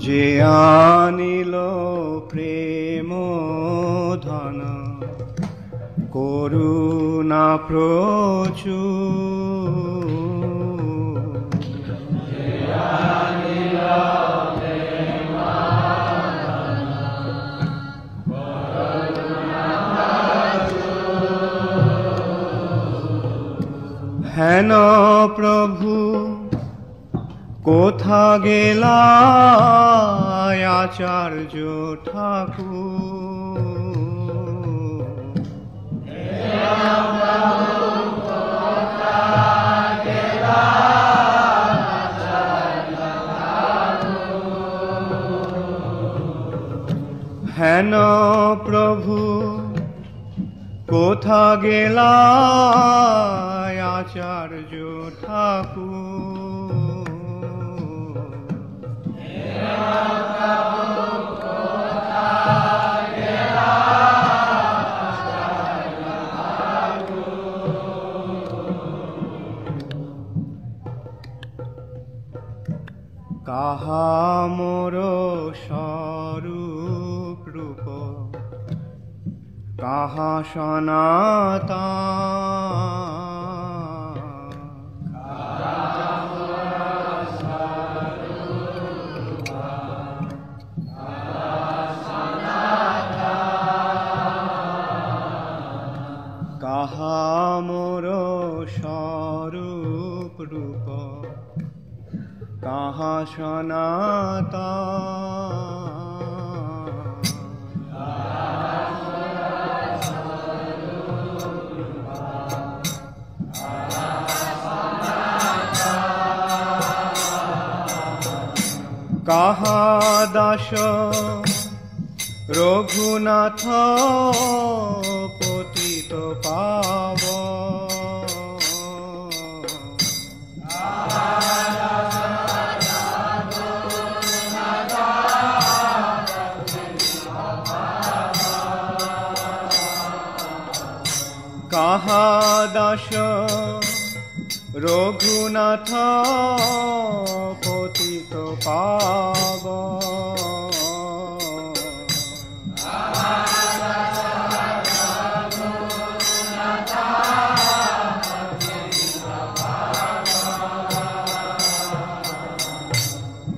যে আনিল প্রেম ধন করুণা প্রচুর, হেন প্রভু কোথা গেলা আচার্য ঠাকুর? হেন প্রভু কোথা গেলা আচার্য ঠাকুর? কাহা মোর স্বরূপ রূপ, কাহা সনাতন? কাহা মোর স্বরূপ রূপ, কাহা সনাতন? কাহা দাস রঘুনাথ পতিত পাবন? কাহা দাস রঘুনাথ পতিত পাবন?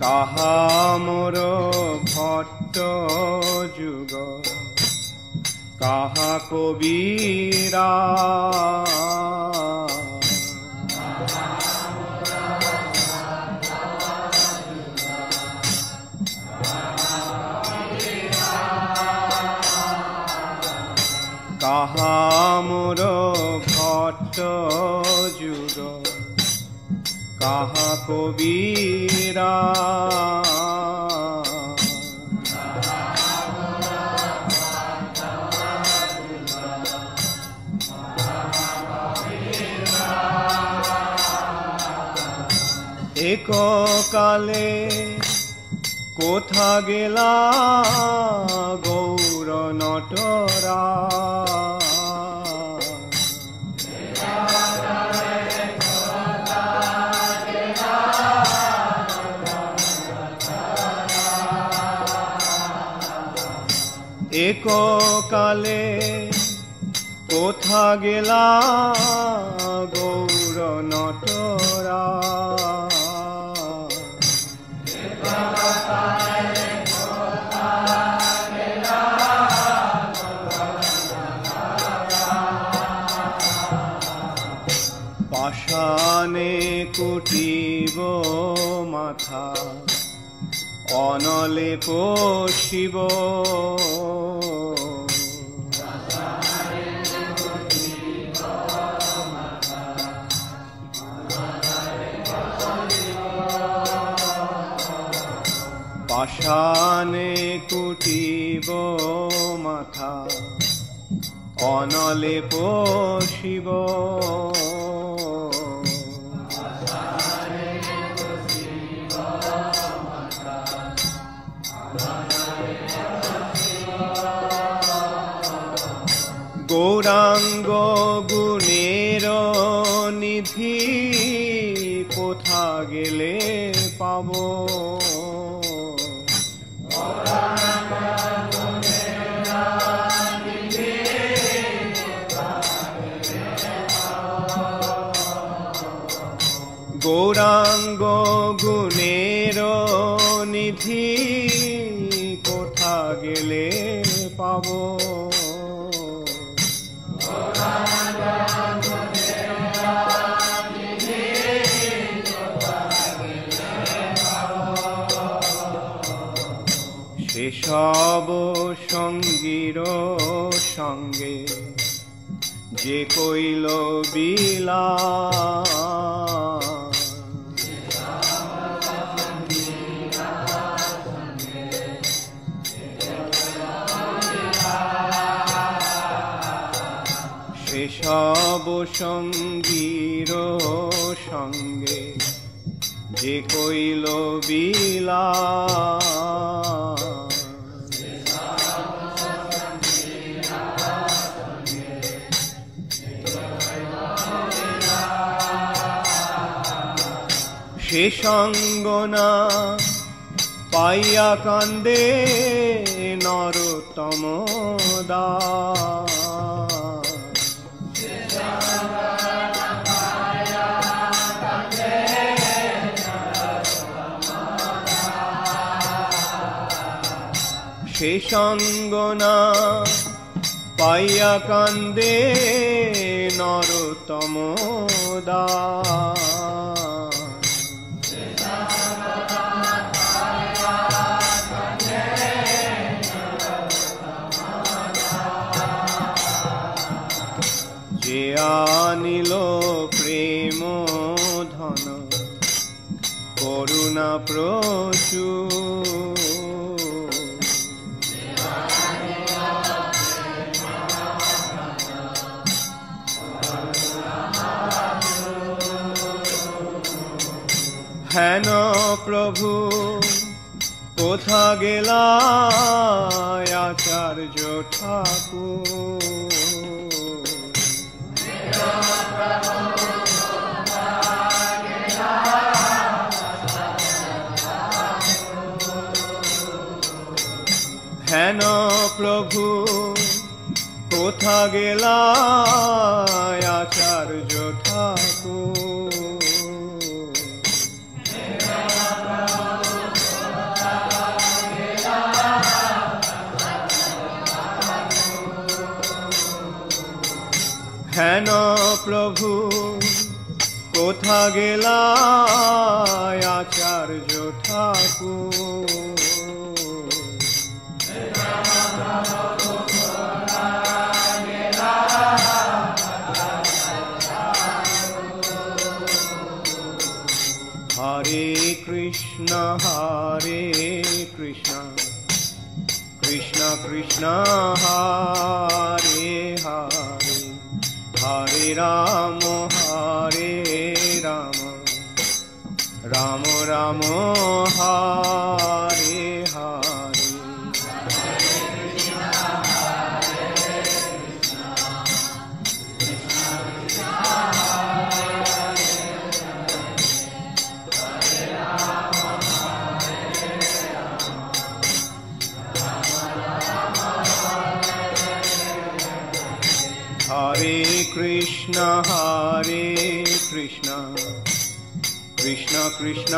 কাহা মোর ভট্ট যুগ, কাহা কবিরা? কাহা মোর ভট্ট যুগ, কাহা কবিরা? এক কালে কোথা গেলা গৌর নটরা? এক কালে কোথা গেলা গৌর নটরা? পাষাণে কুটিব মাথা, অনলে পশিব। পাষাণে কুটিব মাথা, অনলে পশিব। গৌরাঙ্গ গুণের নিধি কোথা গেলে পাব? নিধি কোথা গেলে পাবো? সেসব সঙ্গীর সঙ্গে যে কইল বিলাস, সেসব সঙ্গীর সঙ্গে যে কইল বিলাস, সে সঙ্গ না পাইয়া কান্দে নরোত্তম দাস। সে সঙ্গ না পাইয়া কান্দে নরোত্তম দাস। যে আনিল প্রেম ধন করুণা প্রচুর, হেন প্রভু কোথা গেলা আচার্য ঠাকুর? হেন প্রভু কোথা গেলা আচার্য ঠাকুর? হেন প্রভু কোথা গেলা আচার্য ঠাকুর? হরে কৃষ্ণ কৃষ্ণ কৃষ্ণ হরে হরে, হরে রাম রাম রাম হরে হরে। হরে কৃষ্ণ কৃষ্ণ কৃষ্ণ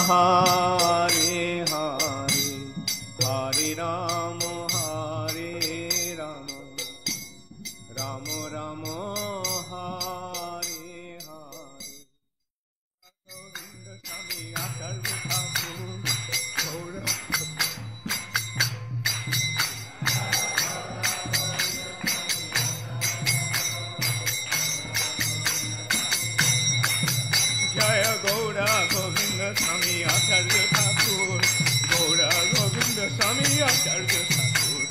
হরে হরে, হরে রাম রাম রাম হরে হরে। গোবিন্দ স্বামী আচার্য ঠাকুর গৌর জয় গৌরা গোবিন্দ স্বামী আচার্য ঠাকুর, গৌরা গোবিন্দ স্বামী আচার্য ঠাকুর।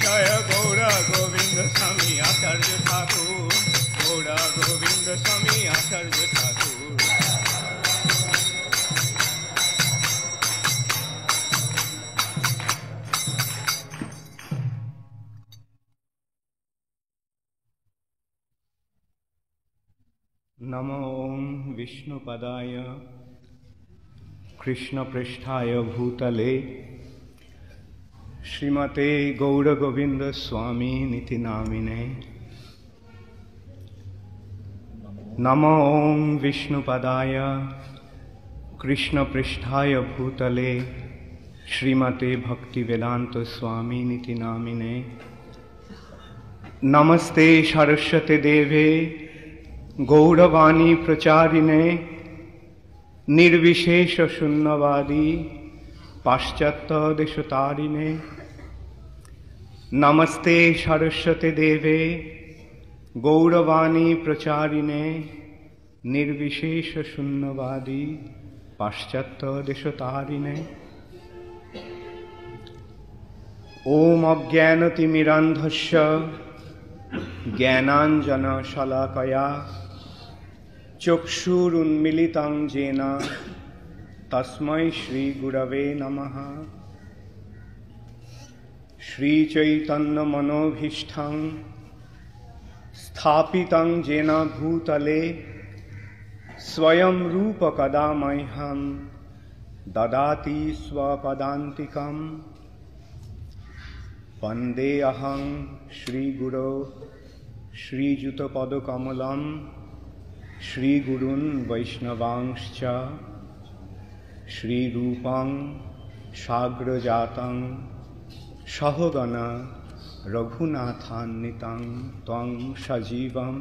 জয় গৌরা গোবিন্দ স্বামী আচার্য ঠাকুর, গৌরা গোবিন্দ স্বামী আচার্য ঠাকুর। नमो ओं विष्णुपदाय कृष्णपृष्ठाय भूतले श्रीमते गौर गोविंद स्वामी निति नामिने। नमो ॐ विष्णुपदाय कृष्णपृष्ठाय भूतले श्रीमते भक्तिवेदांत स्वामिनिति नामिने। नमस्ते सरस्वती देवे गौरवाणी प्रचारिणे निर्विशेष शून्यवादी पाश्चात्य देशतारिणे। नमस्ते सरस्वती देवे गौरवाणी प्रचारिणे निर्विशेष शून्यवादी पाश्चात्य देशतारिणे। ओम अज्ञानतिमिरान्धस्य ज्ञानाञ्जनशलाकया चक्षुरुन्मीलितं येन तस्मै श्रीगुरवे नमः। श्रीचैतन्यमनोभीष्टं स्थापितं येन भूतले स्वयं रूप कदा मह्यं ददाति स्वपदान्तिकम्। वन्देऽहं श्रीगुरो श्रीयुतपदकमलं श्रीगुरून् वैष्णवांश्च श्रीरूपं साग्रजातं सहगण रघुनाथान्वितं त्वं सजीवं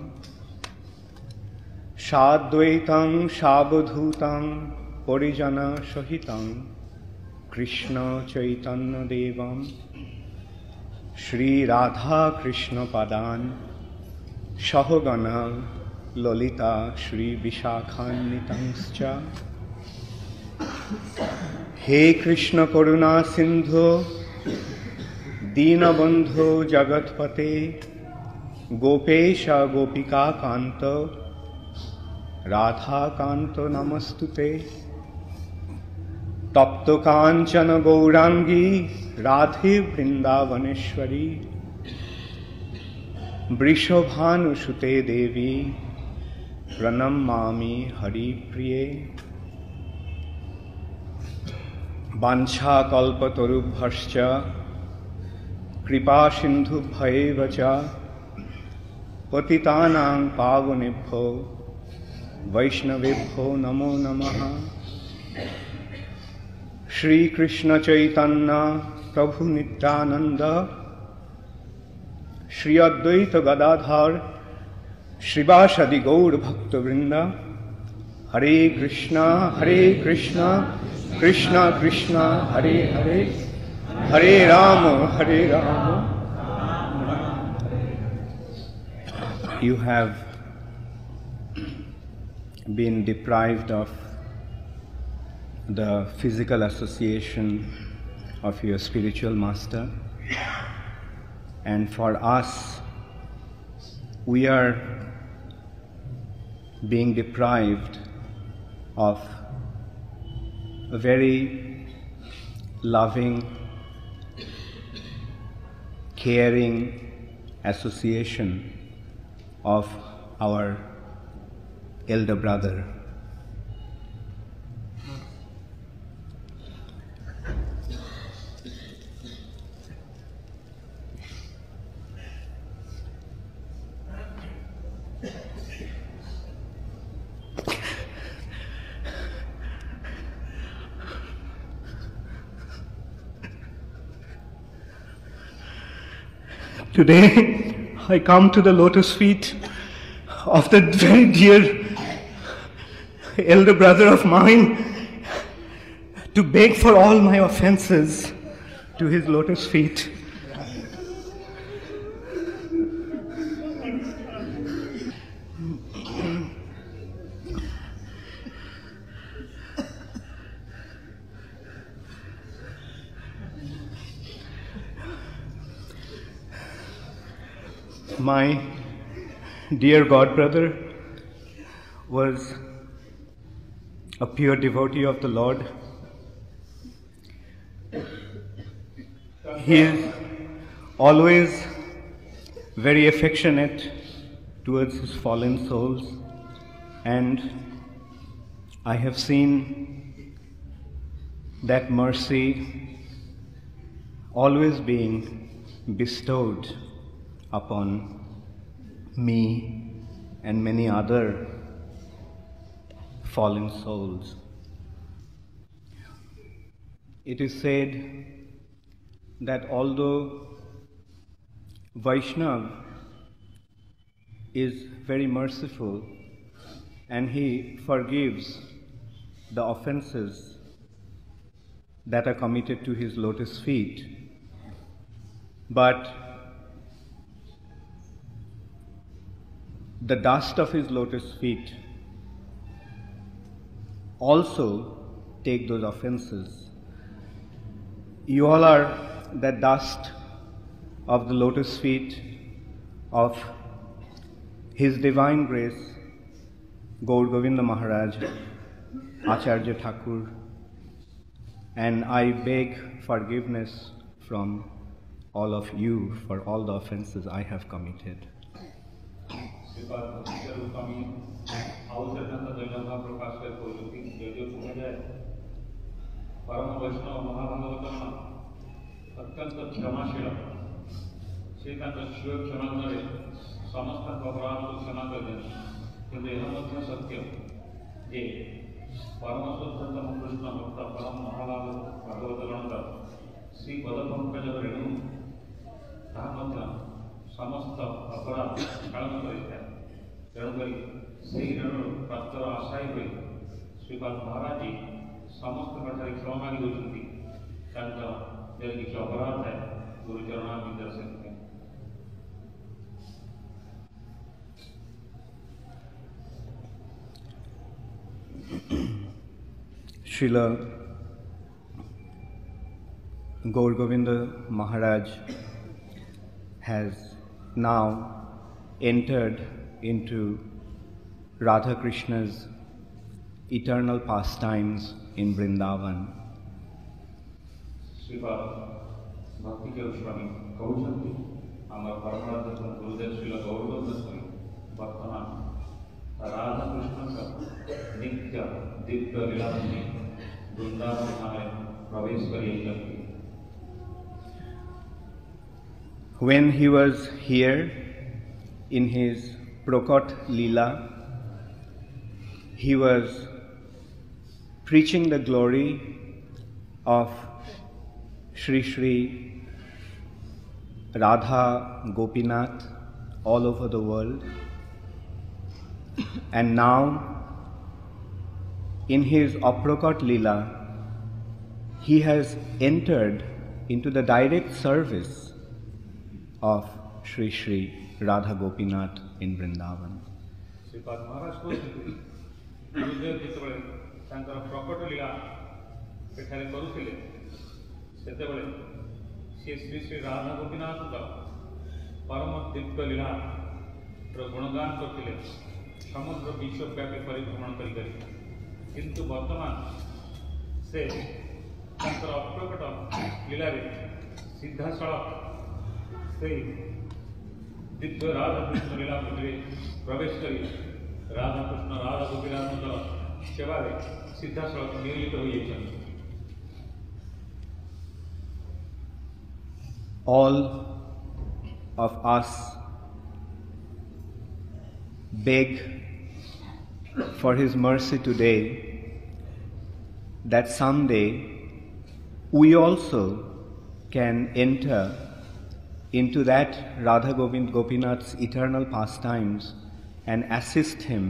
साद्वैतं सावधूतं परिजनसहितं कृष्ण चैतन्यदेवं श्री राधा कृष्ण पदान सहगण ललिता श्री विशाखान्वितंश्च। हे कृष्ण करुणा सिंधु दीनबंधु जगतपते गोपेश गोपिका कांत राधा कांत नमस्तुते। तप्त कांचन गौरांगी राधे वृंदावनेश्वरी वृषभानुसुते देवी प्रणमामि हरिप्रिये। वाञ्छाकल्पतरुभ्यश्च कृपा सिन्धुभ्यैव च पतितानां पावनेभ्यो वैष्णवेभ्यो नमो नमः। श्री कृष्ण चैतन्य प्रभु नित्यानंद श्री अद्वैत गदाधर श्रीवासदि गौर भक्तवृंद। हरे Krishna Krishna Krishna Hare Hare Hare Ram. You have been deprived of the physical association of your spiritual master, and for us we are being deprived of a very loving, caring association of our elder brother. Today, I come to the lotus feet of the very dear elder brother of mine to beg for all my offenses to his lotus feet. My dear godbrother was a pure devotee of the Lord. He is always very affectionate towards his fallen souls, and I have seen that mercy always being bestowed upon me and many other fallen souls. It is said that although Vaishnav is very merciful and he forgives the offenses that are committed to his lotus feet, but the dust of his lotus feet also take those offenses. You all are the dust of the lotus feet of His Divine Grace, Gaur Govinda Maharaj, Acharya Thakur, and I beg forgiveness from all of you for all the offenses I have committed. परम वैष्णव महाभागवतम अत्यंत क्षमाशील से शिव क्षमा करे समस्त अपराध को क्षमा कर दें किंतु यह सत्य जे परम शुद्धतम कृष्ण भक्त परम महाभागवत गणकर श्री पदपंकज रेणु ताहा समस्त अपराध पालन कर तेणुक से रेणु प्राप्तर आशायी हुए श्रीपाद महाराज जी समस्त प्रकार क्षमा मांगी होती किसी अपराध है गुरुचरण दर्शन है। Srila Gaur Govinda Maharaj has now entered into Radha Krishna's eternal pastimes in Vrindavan. Shripad भक्ति के स्वामी कहते आम परमाराध्य गुरुदेव श्रील गौरगोविंद स्वामी वर्तमान राधा कृष्ण का नित्य दिव्य लीला वृंदावन में प्रवेश कर When he was here in his Prokot Leela, he was preaching the glory of Shri Shri Radha Gopinath all over the world. And now, in his Aprokot Leela, he has entered into the direct service of Shri Shri Radha Gopinath in Vrindavan. Shripad महाराज को गुरुदेव जितेबाला तांकर प्रकट लीला एठारे करुथिले सेतेबाला से श्री श्री राधा गोपीनाथ का परम दिव्य लीला गुणगान करथिले समुद्र विश्वव्यापी परिभ्रमण करी किंतु वर्तमान से तांकर अप्रकट लीला रे सीधा सड़क से दिव्य राधा कृष्ण लीला में प्रवेश करी राधा कृष्ण राधा गोपीनाथ सेवा सीधा सड़क नियोजित हो all of us beg for His mercy today that someday we also can enter into that Radha Govind Gopinath's eternal pastimes and assist him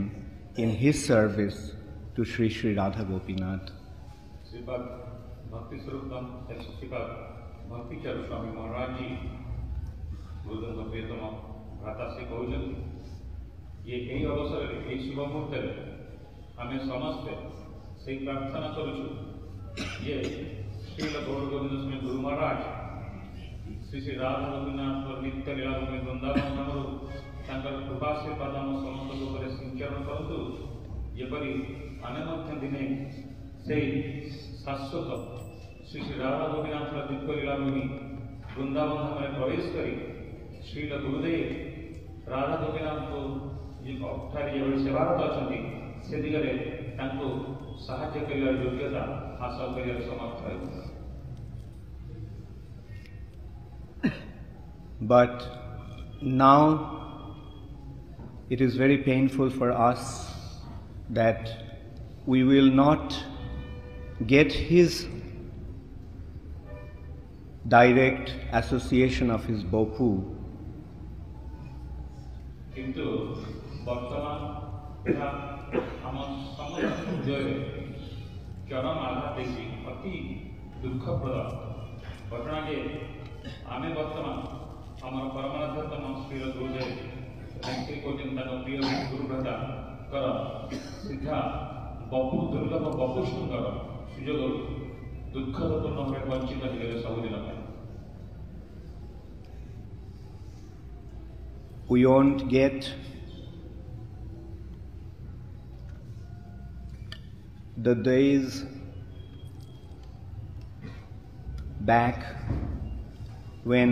in his service to Shri Shri Radha Gopinath. Shripad भक्ति स्वरूपम श्रीपाद भक्ति चारु स्वामी महाराज जी गुरुदेव प्रियतम भ्राता से कहते ये यही अवसर यही शुभ मुहूर्त आम समस्ते से प्रार्थना करुचु ये श्रील गौर गोविंद स्वामी गुरु महाराज श्री श्री राधा गोपीनाथ नित्य लीला में वृंदावन नाम कृपाशीर्वाद आम समस्त सिंचन करूँ जेपरी आम दिने से शाश्वत श्री श्री राधा गोपीनाथ दिव्य लीलाभूमि वृंदावन में प्रवेश कर श्रील गुरुदेव राधा गोपीनाथ को जो सेवारत अच्छा से दिगरे साहाय्य कर योग्यता हासिल कर समर्थ है। But now it is very painful for us that we will not get his direct association of his Bopu. কিন্তু বর্তমান ଏହା ଆମ ସମସ୍ତ ହୃଦୟରେ ଚରମ ଆଘାତ ଦେଇଛି, ଅତି ଦୁଃଖପ୍ରଦ ଘଟଣା ଯେ ଆମେ ବର୍ତ୍ତମାନ ଆମର ପରମାଧ୍ୟତମ ଶ୍ରୀର ଗୁରୁଦେବ ଶ୍ରୀ କହୁଛନ୍ତି ତାଙ୍କ ପ୍ରିୟ ଗୁରୁଭ୍ରାତାଙ୍କର ସିଧା ବହୁ ଦୁର୍ଲଭ ବହୁ ସୁନ୍ଦର ସୁଯୋଗରୁ ଦୁଃଖଦପୂର୍ଣ୍ଣ ଭାବେ ବଞ୍ଚିତ ହେଲେ ସବୁଦିନ ପାଇଁ। We won't get the days back when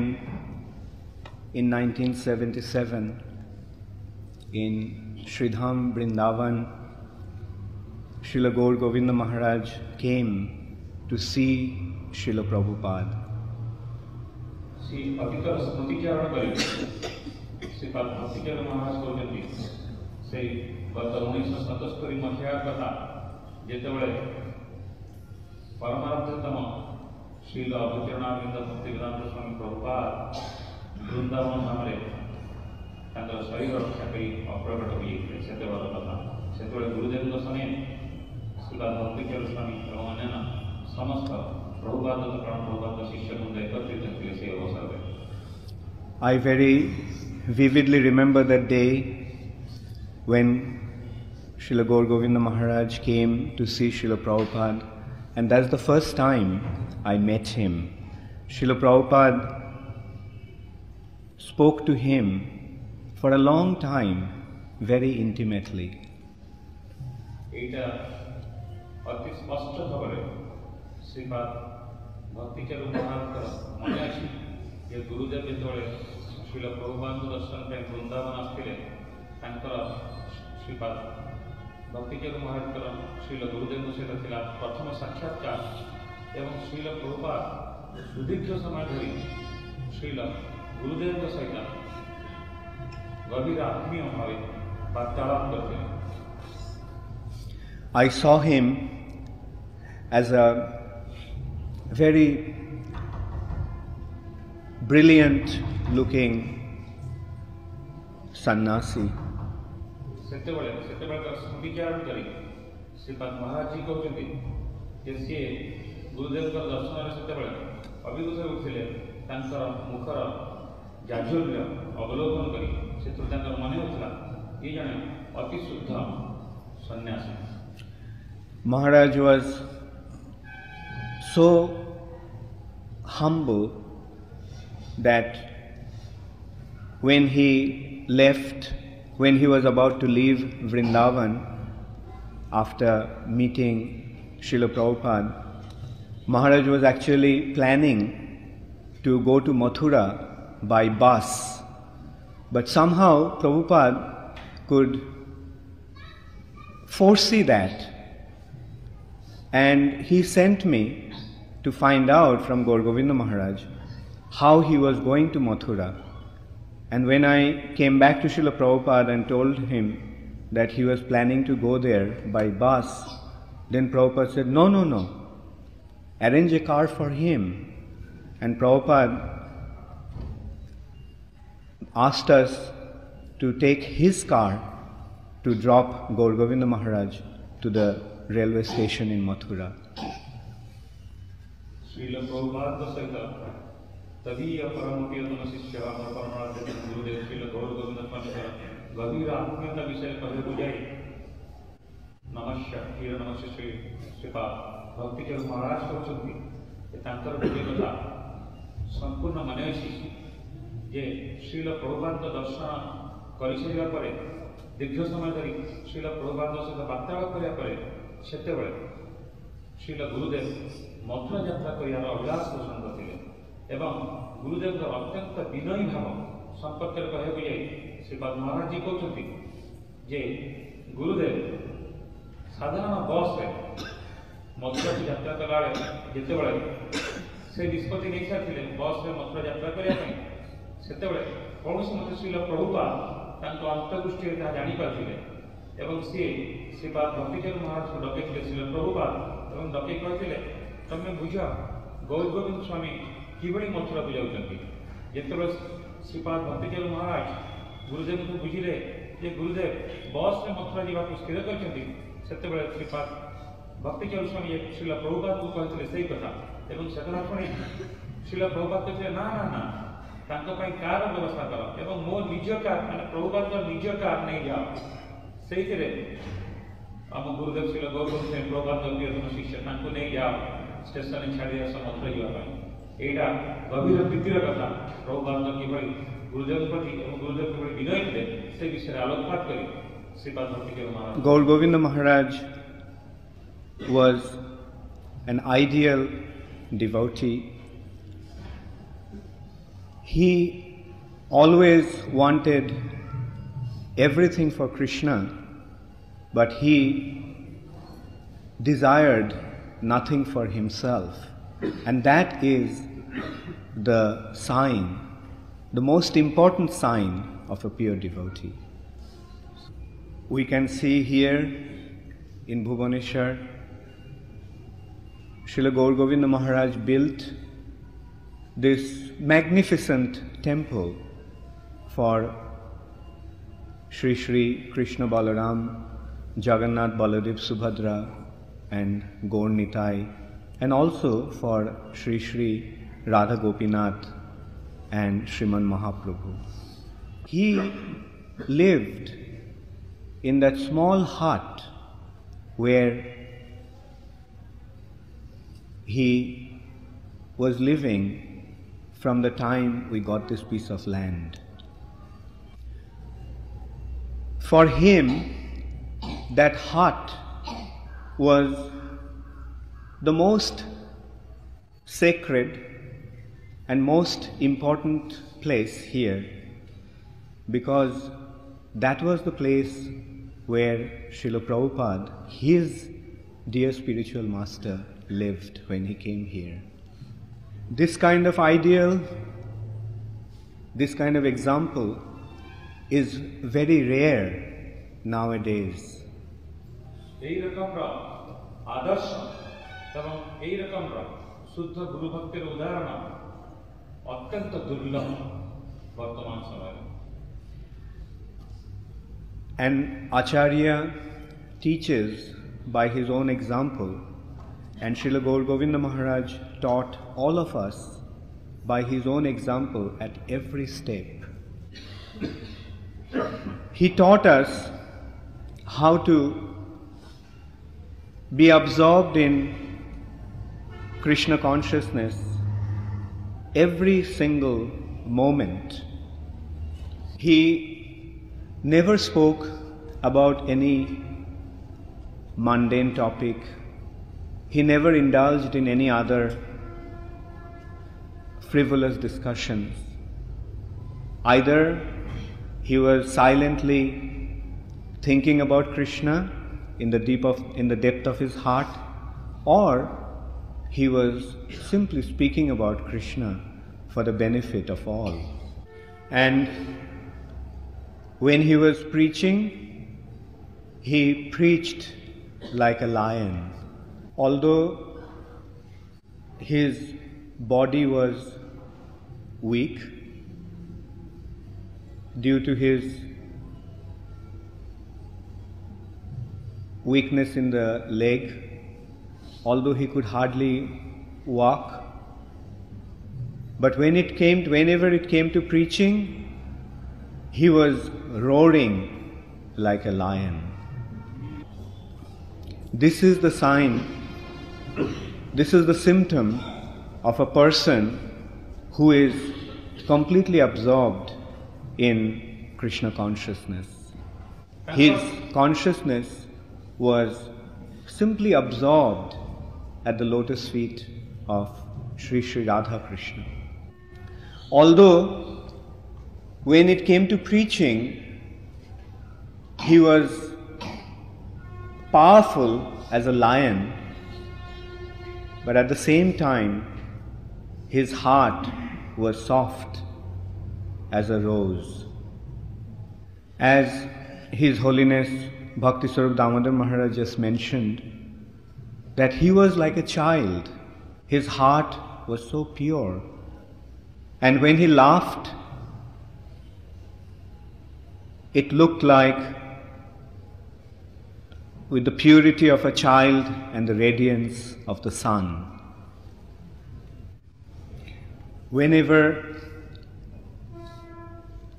in 1977 in Sridham Vrindavan Srila Gaur Govinda Maharaj came to see Srila Prabhupada. Shri अतिकर स्मृतिचारण करें श्रीपाद भक्तिचरण महाराज कहते से गत 1977 मसीहा कथा जितेबले परमार्थतम श्रील अभुचरणारविंद भक्तिवेदांत स्वामी प्रभुपाद वृंदावन धाम शरीर रक्षा कर अप्रकट हो जाते कथा से गुरुदेव सने श्रीपाद भक्तिचरण स्वामी और अन्य समस्त प्रभुपाद प्रभुपाद शिष्य वृंद एकत्रित हुए से अवसर में। I very vividly remember that day when Srila Gaur Govinda Maharaj came to see Srila Prabhupada, and that's the first time I met him. Srila Prabhupada spoke to him for a long time, very intimately. এটা অতি স্পষ্ট ভাবে শ্রীপাদ ভক্তিচরণ মহারাজଙ୍କର মনে ଅଛି যে ଗୁରୁଦେବ ଯେତେବେଳେ ଶ୍ରୀଲ ପ୍ରଭୁପାଦଙ୍କ ଦର୍ଶନ ପାଇଁ ବୃନ୍ଦାବନ ଆସିଥିଲେ ତାଙ୍କର ଶ୍ରୀପାଦ ଭକ୍ତିଚରଣ ମହାରାଜଙ୍କର ଶ୍ରୀଲ ଗୁରୁଦେବଙ୍କ ସହିତ ଥିଲା ପ୍ରଥମ ସାକ୍ଷାତକାର ଏବଂ ଶ୍ରୀଲ ପ୍ରଭୁପାଦ ସୁଦୀର୍ଘ ସମୟ ଧରି ଶ୍ରୀଲ ଗୁରୁଦେବଙ୍କ ସହିତ ଗଭୀର ଆତ୍ମୀୟ ଭାବେ ବାର୍ତ୍ତାଳାପ କରିଥିଲେ। I saw him as a very brilliant looking sannyasi. ସେତେବେଳେ ସ୍ମୃତିଚାରଣ କରି ଶ୍ରୀପାଦ ମହାରାଜ ଜୀ କହୁଛନ୍ତି ଯେ ସିଏ ଗୁରୁଦେବଙ୍କର ଦର୍ଶନରେ ସେତେବେଳେ ଅଭିଭୂତ ହେଉଥିଲେ ତାଙ୍କର ମୁଖର ଜାଜ୍ୱଲ୍ୟ ଅବଲୋକନ କରି ସେଥିରୁ ତାଙ୍କର ମନେ ହେଉଥିଲା ଇଏ ଜଣେ ଅତି ଶୁଦ୍ଧ ସନ୍ନ୍ୟାସୀ। Maharaj was so humble that when he was about to leave Vrindavan after meeting Srila Prabhupada, Maharaj was actually planning to go to Mathura by bus. But somehow Prabhupada could foresee that, and he sent me to find out from Gaur Govinda Maharaj how he was going to Mathura. And when I came back to Srila Prabhupada and told him that he was planning to go there by bus, then Prabhupada said, no, arrange a car for him. And Prabhupada asked us to take his car to drop Gaur Govinda Maharaj to the railway station in Mathura. Srila Prabhupada सहित तदीय परम प्रियतम शिष्य अमर परमानंद गुरुदेव श्रील गौर गोविंद स्वामीଙ୍କର गभीर आत्मीयता विषय कहବାକୁ ଯାଇ नमस्कार श्री श्रीपाद भक्तिचरण महाराज कहते ତାଙ୍କର ଗୋଟିଏ କଥା संपूर्ण मन अच्छी जे श्रील प्रभुपाद दर्शन कर सारा पर दीर्घ समय धरी श्रील प्रभुपाद सहित वार्तालाप कराया सेतेबले श्रील गुरुदेव मथुरा यात्रा कर अभिलाष पोषण करते एवं गुरुदेव अत्यंत विनयी भाव संपर्क में कहूँ जाए श्रीपाद महाराज जी कहते जे गुरुदेव साधारण बस रे मथुरा की यात्रा कला जितेबले से निष्पत्ति नहीं सारी बस रे मथुरा यात्रा करने से कौन मत श्रील प्रभुपाद अंतर्दृष्टि जापारे एवं सी श्रीपाद भक्तिचरण महाराज को डके प्रभुपाद और डके कहते तमें बुझ गौर गोविंद स्वामी किभली मथुरा को जाऊँगी जिते श्रीपाद भक्तिचरण महाराज गुरुदेव को बुझिले जे गुरुदेव बस में मथुरा जावाक स्थिर करते श्रीपाद भक्तिचरण स्वामी श्रीला प्रभुपाद को कहते से कथा एवं से कथा शुणी श्रीला प्रभुपाद कहते ना ना ना कार व्यवस्था कर एवं मो निज कार मैंने प्रभुपाद निज कार नहीं जाओ से आम गुरुदेव श्री गौरव प्रभुपाद प्रियतम शिष्य नहीं जाओ स्टेशन छाड़ी आस मथुरा जावाई यहाँ गभीर प्रीतिर कथा प्रभुपाद किभली गुरुदेव प्रति गुरुदेव किभली विनय थे से विषय आलोकपात कर श्रीपाद भक्तिचरण महाराज Gaur Govinda Maharaj was an ideal devotee. He always wanted everything for Krishna, but he desired nothing for himself. And that is the sign, the most important sign of a pure devotee. We can see here in Bhubaneswar, Srila Gaur Govinda Maharaj built this magnificent temple for Shri Shri Krishna Balaram, Jagannath Baladev Subhadra and Gaur Nitai, and also for Shri Shri Radha Gopinath and Shriman Mahaprabhu. He lived in that small hut where he was living from the time we got this piece of land. For him, that hut was the most sacred and most important place here, because that was the place where Srila Prabhupada, his dear spiritual master, lived when he came here. This kind of ideal, this kind of example is very rare nowadays. এই রকমরা আদর্শ এবং এই রকমরা শুদ্ধ গুরু ভক্তের উদাহরণ অত্যন্ত দুর্লভ বর্তমান সময়ে। And Acharya teaches by his own example, and Srila Gaur Govinda Maharaj taught all of us by his own example at every step. He taught us how to be absorbed in Krishna consciousness every single moment. He never spoke about any mundane topic. He never indulged in any other frivolous discussions. Either he was silently thinking about Krishna in the depth of his heart, or he was simply speaking about Krishna for the benefit of all. And when he was preaching, he preached like a lion. Although his body was weak due to his weakness in the leg, although he could hardly walk, but whenever it came to preaching, he was roaring like a lion. This is the sign, this is the symptom of a person who is completely absorbed in Krishna consciousness. His consciousness was simply absorbed at the lotus feet of Sri Sri Radha Krishna. Although when it came to preaching, he was powerful as a lion, but at the same time his heart was soft as a rose. As His Holiness Bhakti Swarup Damodar Maharaj just mentioned, that he was like a child. His heart was so pure. And when he laughed, it looked like with the purity of a child and the radiance of the sun. Whenever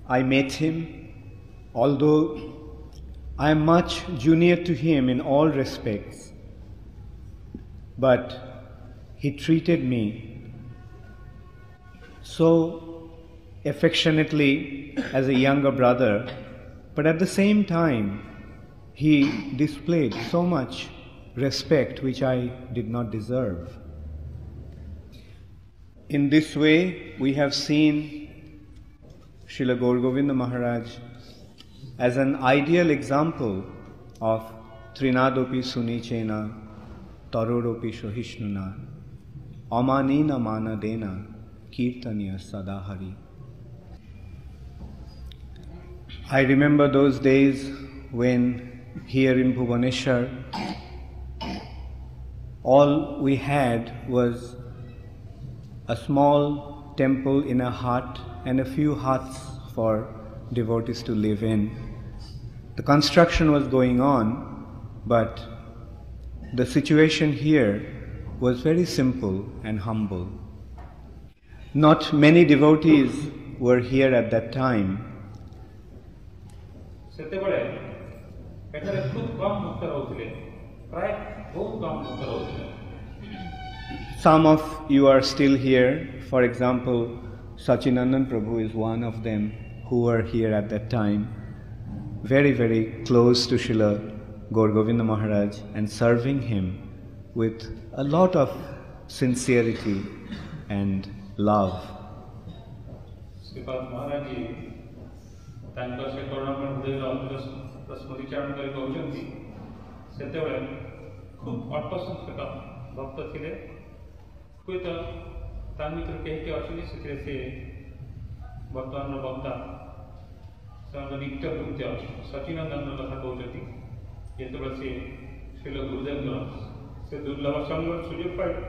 I met him, although I am much junior to him in all respects, but he treated me so affectionately as a younger brother, but at the same time he displayed so much respect which I did not deserve. In this way, we have seen Srila Gaur Govinda Maharaj as an ideal example of Trinadopi Sunichena, Taroropi Shohishnuna, Amanina Manadena, Kirtaniya Sadahari. I remember those days when here in Bhubaneswar, all we had was a small temple in a hut and a few huts for devotees to live in. The construction was going on, but the situation here was very simple and humble. Not many devotees were here at that time. Some of you are still here. For example, Sachinandan Prabhu is one of them who were here at that time, very, very close to Srila Gaur Govinda Maharaj and serving him with a lot of sincerity and love. Sripad Maharaj ji, ତାଙ୍କ ସେ କରୁଣାମୟ ହୃଦୟର ସ୍ମୃତିଚାରଣ କରି କହୁଛନ୍ତି, ସେତେବେଳେ ଖୁବ୍ ଅଳ୍ପ ସଂଖ୍ୟକ ଭକ୍ତ ଥିଲେ। ହୁଏତ ତା ଭିତରୁ କେହି କେହି ଅଛନ୍ତି, ସେଥିରେ ସେ ବର୍ତ୍ତମାନର ବକ୍ତା ସେମାନଙ୍କ ନିତ୍ୟ କୃତ୍ୟ ସଚିନନ୍ଦନର କଥା କହୁଛନ୍ତି। ଯେତେବେଳେ ସେ ଶ୍ରୀଲ ଗୁରୁଦେବଙ୍କର ସେ ଦୁର୍ଲଭ ସଙ୍ଗର ସୁଯୋଗ ପାଇଲେ,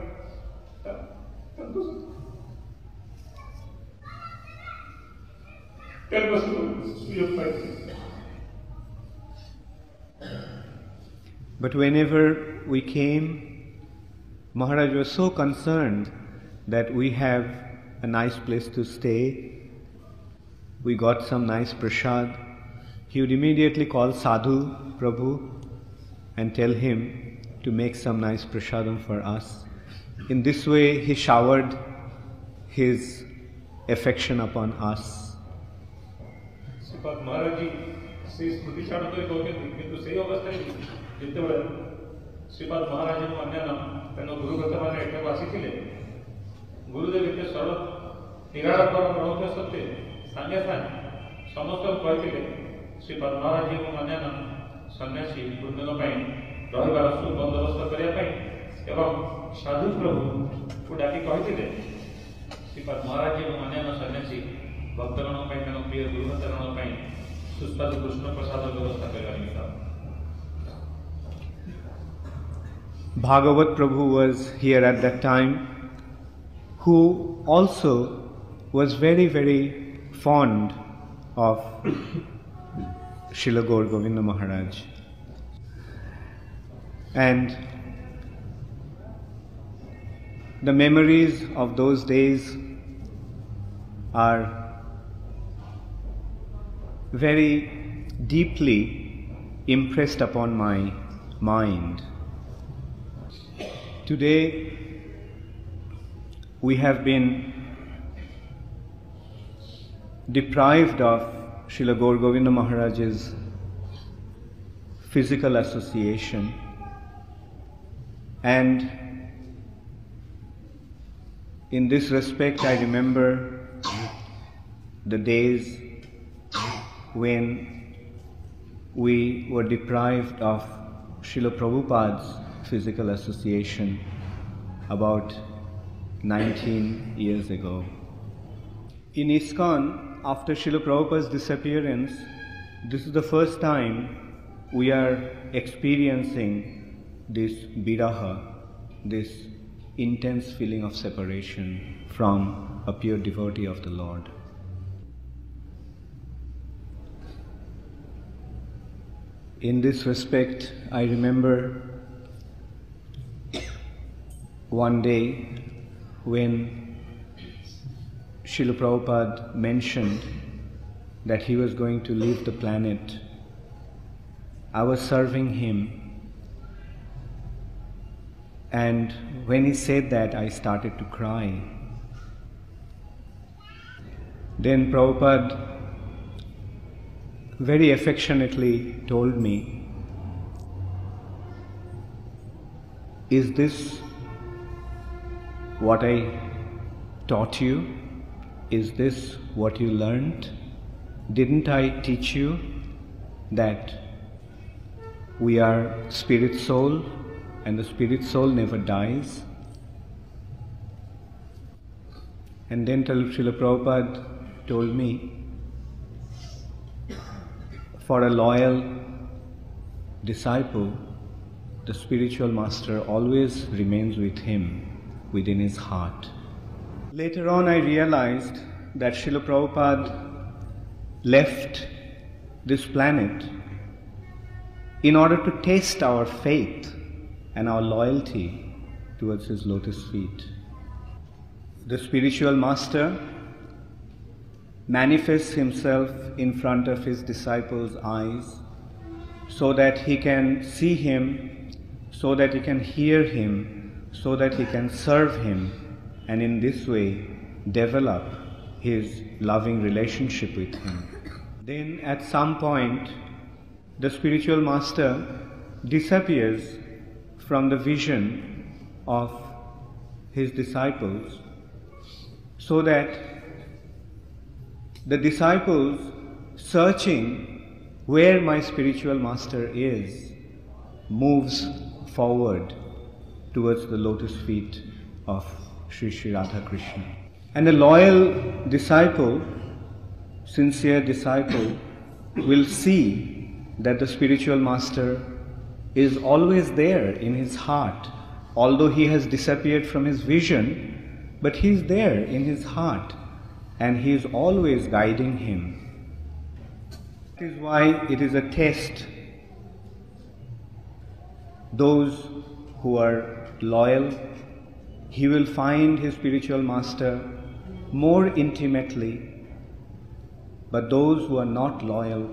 But whenever we came, Maharaj was so concerned that we have a nice place to stay. We got some nice prasad. He would immediately call Sadhu Prabhu and tell him to make some nice prasadam for us. In this way, he showered his affection upon us. Sripad Maharaj ji, ସେ ସ୍ମୃତିଚାରଣ କରି କହୁଛନ୍ତି, କିନ୍ତୁ ସେହି ଅବସ୍ଥାରେ ଯେତେବେଳେ ଶ୍ରୀପାଦ ମହାରାଜ ଏବଂ ଅନ୍ୟାନ୍ୟ ତାଙ୍କ ଗୁରୁଭକ୍ତମାନେ ଏଠାକୁ ଆସିଥିଲେ, ଗୁରୁଦେବ ଏତେ ସରଳ ନିରାଡ଼ମ୍ବର ରହୁଥିବା ସତ୍ତ୍ୱେ ସାଙ୍ଗେ ସାଙ୍ଗେ ସମସ୍ତଙ୍କୁ କହିଥିଲେ ଶ୍ରୀପାଦ ମହାରାଜ ଏବଂ ଅନ୍ୟାନ୍ୟ ସନ୍ନ୍ୟାସୀ ବୃନ୍ଦଙ୍କ ପାଇଁ ରହିବାର ସୁବନ୍ଦୋବସ୍ତ କରିବା ପାଇଁ ଏବଂ ସାଧୁ ପ୍ରଭୁଙ୍କୁ ଡାକି କହିଥିଲେ ଶ୍ରୀପାଦ ମହାରାଜ ଏବଂ ଅନ୍ୟାନ୍ୟ ସନ୍ନ୍ୟାସୀ ଭକ୍ତଗଣଙ୍କ ପାଇଁ ତାଙ୍କ ପ୍ରିୟ ଗୁରୁଭକ୍ତଗଣଙ୍କ ପାଇଁ ସୁସ୍ୱାଦୁ କୃଷ୍ଣ ପ୍ରସାଦ ବ୍ୟବସ୍ଥା କରିବା ନିମିତ୍ତ। Bhagavat Prabhu was here at that time, who also was very, very fond of Srila Gaur Govinda Maharaj. And the memories of those days are very deeply impressed upon my mind. Today, we have been deprived of Srila Gaur Govinda Maharaj's physical association, and in this respect, I remember the days when we were deprived of Srila Prabhupada's physical association about 19 years ago. In ISKCON, after Srila Prabhupada's disappearance, This is the first time we are experiencing this viraha, this intense feeling of separation from a pure devotee of the Lord. In this respect, I remember one day when Srila Prabhupada mentioned that he was going to leave the planet. I was serving him, and when he said that, I started to cry. Then Prabhupada very affectionately told me, "Is this what I taught you? Is this what you learned? Didn't I teach you that we are spirit soul and the spirit soul never dies?" And then Srila Prabhupada told me, for a loyal disciple, the spiritual master always remains with him within his heart. Later on, I realized that Srila Prabhupada left this planet in order to test our faith and our loyalty towards his lotus feet. The spiritual master manifests himself in front of his disciples' eyes so that he can see him, so that he can hear him, so that he can serve him, and in this way develop his loving relationship with him. Then at some point, the spiritual master disappears from the vision of his disciples, so that the disciples, searching where my spiritual master is, moves forward towards the lotus feet of Sri Sri Radha Krishna. And a loyal disciple, sincere disciple, will see that the spiritual master is always there in his heart. Although he has disappeared from his vision, but he is there in his heart, and he is always guiding him. That is why it is a test. Those who are loyal, he will find his spiritual master more intimately, but those who are not loyal,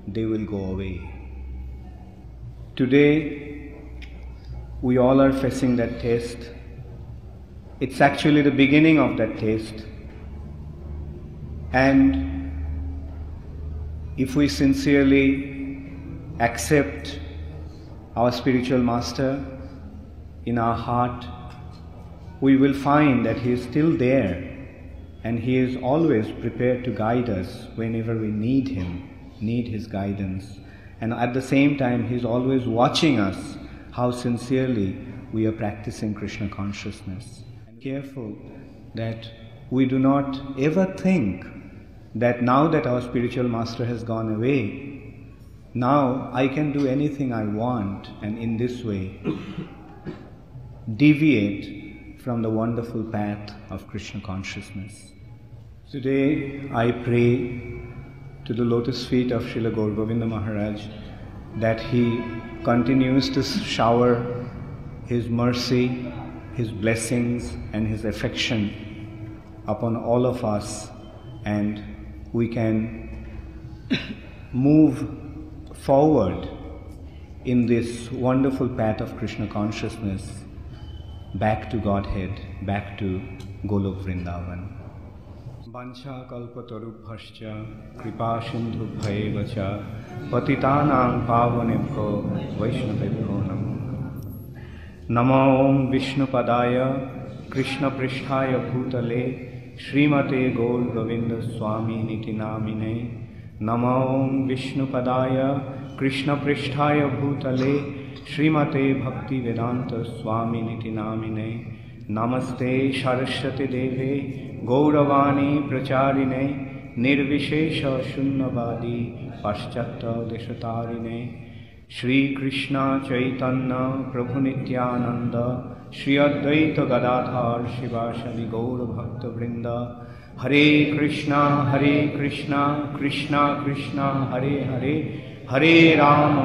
they will go away. Today, we all are facing that test. It's actually the beginning of that test. And if we sincerely accept our spiritual master in our heart, we will find that he is still there, and he is always prepared to guide us whenever we need him, need his guidance. And at the same time, he is always watching us, how sincerely we are practicing Krishna consciousness. And careful that we do not ever think that now that our spiritual master has gone away, now I can do anything I want, and in this way deviate from the wonderful path of Krishna consciousness. Today I pray to the lotus feet of Srila Gaur Govinda Maharaj that he continues to shower his mercy, his blessings and his affection upon all of us, and we can move forward in this wonderful path of Krishna consciousness back to Godhead, back to Golok Vrindavan. Vancha kalpatarubhascha kripa sindhubhayeva cha patitanam pavanebhyo vaishnavebhyo namo. Namo Om Vishnupadaya Krishna Pristhaya Bhutale Srimate Gaur Govinda Swami Niti Namine. Namo Om Vishnupadaya Krishna Pristhaya Bhutale Srimate Bhakti Vedanta Swami Niti Namine. Namaste Saraswati Deve Gauravani Pracharine निर्विशेष शून्यवादी पाश्चात्य देशतारिणे श्री कृष्ण चैतन्य प्रभु नित्यानंद श्री अद्वैत गदाधर शिवासदि गौर भक्तवृंद हरे कृष्णा कृष्णा कृष्णा हरे हरे हरे राम